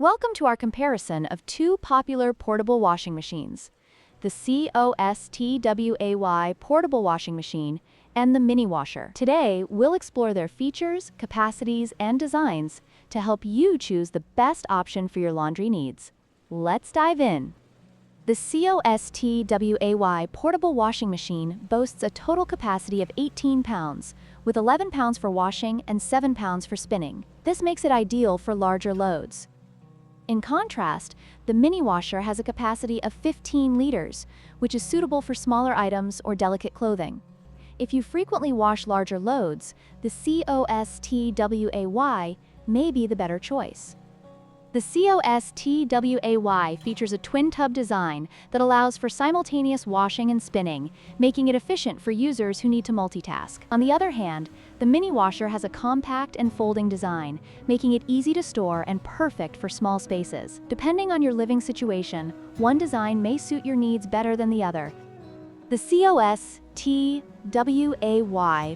Welcome to our comparison of two popular portable washing machines, the COSTWAY Portable Washing Machine and the Mini Washer. Today, we'll explore their features, capacities, and designs to help you choose the best option for your laundry needs. Let's dive in. The COSTWAY Portable Washing Machine boasts a total capacity of 18 pounds, with 11 pounds for washing and 7 pounds for spinning. This makes it ideal for larger loads. In contrast, the Mini Washer has a capacity of 15 liters, which is suitable for smaller items or delicate clothing. If you frequently wash larger loads, the COSTWAY may be the better choice. The COSTWAY features a twin-tub design that allows for simultaneous washing and spinning, making it efficient for users who need to multitask. On the other hand, the Mini Washer has a compact and folding design, making it easy to store and perfect for small spaces. Depending on your living situation, one design may suit your needs better than the other. The COSTWAY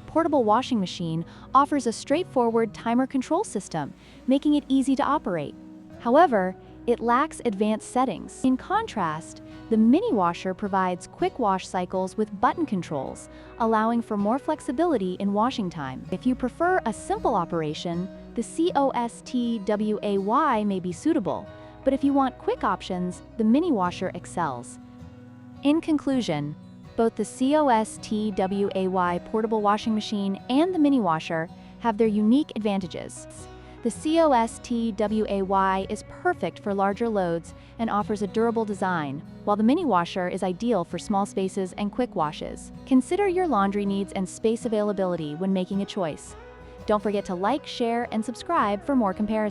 Portable Washing Machine offers a straightforward timer control system, making it easy to operate. However, it lacks advanced settings. In contrast, the Mini Washer provides quick wash cycles with button controls, allowing for more flexibility in washing time. If you prefer a simple operation, the COSTWAY may be suitable, but if you want quick options, the Mini Washer excels. In conclusion, both the COSTWAY Portable Washing Machine and the Mini Washer have their unique advantages. The COSTWAY is perfect for larger loads and offers a durable design, while the Mini Washer is ideal for small spaces and quick washes. Consider your laundry needs and space availability when making a choice. Don't forget to like, share, and subscribe for more comparisons.